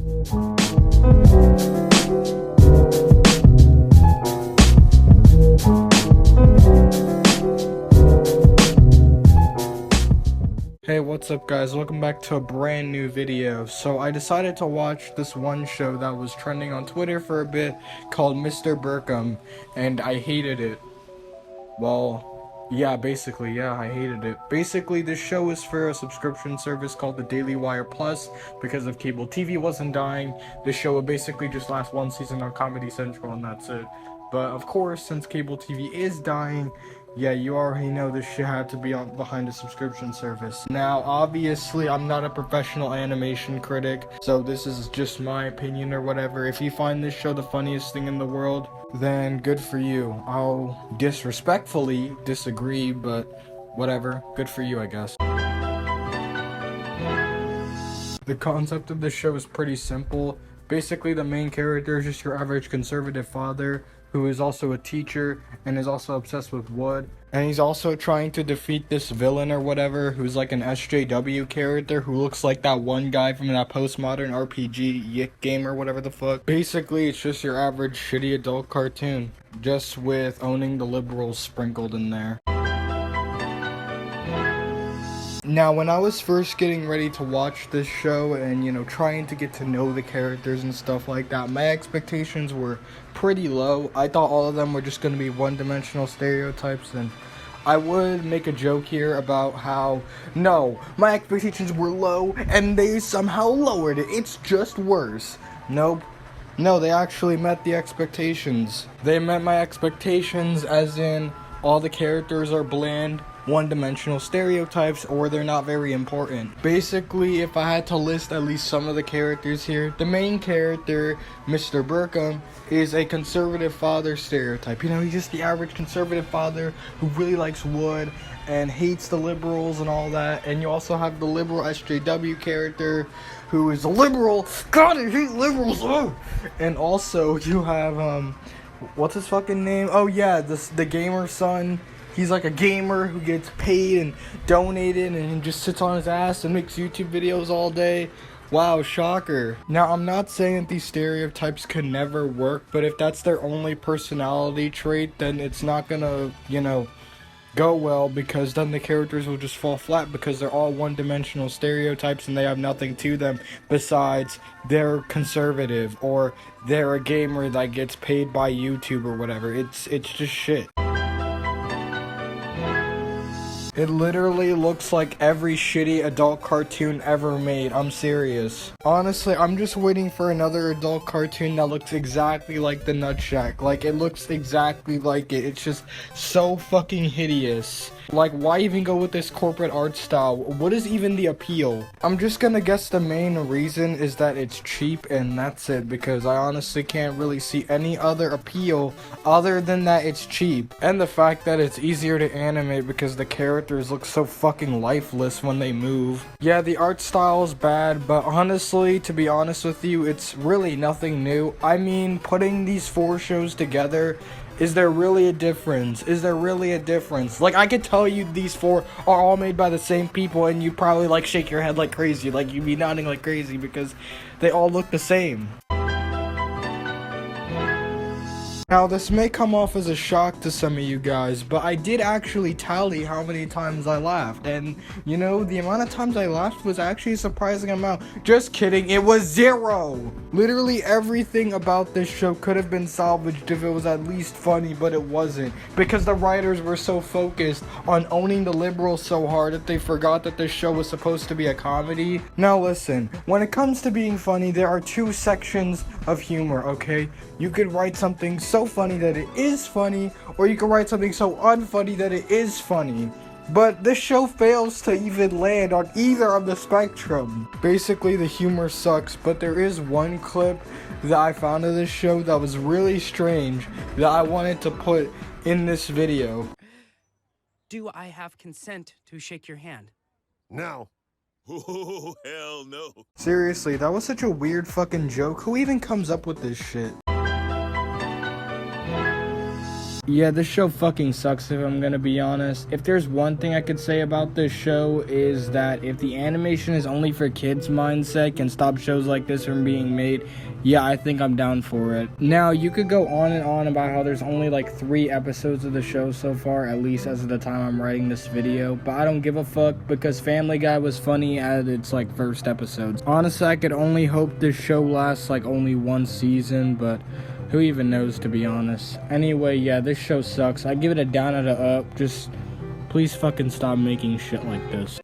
Hey, what's up guys? Welcome back to a brand new video. So I decided to watch this one show that was trending on Twitter for a bit called Mr. Burkham, and I hated it. Well, yeah, I hated it. Basically, this show is for a subscription service called the Daily Wire Plus. Because if cable TV wasn't dying, this show would basically just last one season on Comedy Central and that's it. But of course, since cable TV is dying, yeah, you already know this shit had to be on behind a subscription service. Now, obviously, I'm not a professional animation critic, so this is just my opinion or whatever. If you find this show the funniest thing in the world, then good for you. I'll disrespectfully disagree, but whatever. Good for you, I guess. The concept of this show is pretty simple. Basically, the main character is just your average conservative father who is also a teacher and is also obsessed with wood. And he's also trying to defeat this villain or whatever who's like an SJW character who looks like that one guy from that postmodern RPG Yick game or whatever the fuck. Basically, it's just your average shitty adult cartoon, just with owning the liberals sprinkled in there. Now, when I was first getting ready to watch this show and, trying to get to know the characters and stuff like that, my expectations were pretty low. I thought all of them were just going to be one-dimensional stereotypes, and I would make a joke here about how, no, my expectations were low and they somehow lowered it. It's just worse. Nope. No, they actually met the expectations. They met my expectations as in all the characters are bland, one-dimensional stereotypes, or they're not very important. Basically, if I had to list at least some of the characters here, the main character, Mr. Burkham, is a conservative father stereotype. He's just the average conservative father who really likes wood and hates the liberals and all that. And you also have the liberal SJW character who is a liberal. God, I hate liberals. Ugh. And also you have what's his fucking name? Oh yeah, the gamer son. He's like a gamer who gets paid and donated and just sits on his ass and makes YouTube videos all day. Wow, shocker. Now, I'm not saying that these stereotypes can never work, but if that's their only personality trait, then it's not gonna, go well, because then the characters will just fall flat because they're all one-dimensional stereotypes and they have nothing to them besides they're conservative or they're a gamer that gets paid by YouTube or whatever. It's just shit. It literally looks like every shitty adult cartoon ever made. I'm serious. Honestly, I'm just waiting for another adult cartoon that looks exactly like the Nut Shack. Like, it looks exactly like it. It's just so fucking hideous. Like, why even go with this corporate art style? What is even the appeal? I'm just gonna guess the main reason is that it's cheap and that's it, because I honestly can't really see any other appeal other than that it's cheap. And the fact that it's easier to animate because the characters look so fucking lifeless when they move. Yeah, the art style is bad, but honestly, to be honest with you, it's really nothing new. I mean, putting these 4 shows together, is there really a difference? Is there really a difference? Like, I could tell you these 4 are all made by the same people and you'd probably shake your head like crazy. Like, you'd be nodding like crazy because they all look the same. Now, this may come off as a shock to some of you guys, but I did actually tally how many times I laughed, and the amount of times I laughed was actually a surprising amount. Just kidding, it was 0! Literally everything about this show could have been salvaged if it was at least funny, but it wasn't, because the writers were so focused on owning the liberals so hard that they forgot that this show was supposed to be a comedy. Now listen, when it comes to being funny, there are 2 sections of humor, okay? You could write something so funny that it is funny, or you can write something so unfunny that it is funny. But this show fails to even land on either of the spectrum. Basically, the humor sucks, but there is one clip that I found of this show that was really strange that I wanted to put in this video. Do I have consent to shake your hand? No. Oh, hell no. Seriously, that was such a weird fucking joke. Who even comes up with this shit? Yeah, this show fucking sucks if I'm gonna be honest. If there's one thing I could say about this show is that if the animation is only for kids' mindset can stop shows like this from being made, yeah, I think I'm down for it. Now, you could go on and on about how there's only like 3 episodes of the show so far, at least as of the time I'm writing this video, but I don't give a fuck because Family Guy was funny at its like first episodes. Honestly, I could only hope this show lasts like only 1 season, but who even knows, to be honest. Anyway, yeah, this show sucks. I give it a down out of up. Just please fucking stop making shit like this.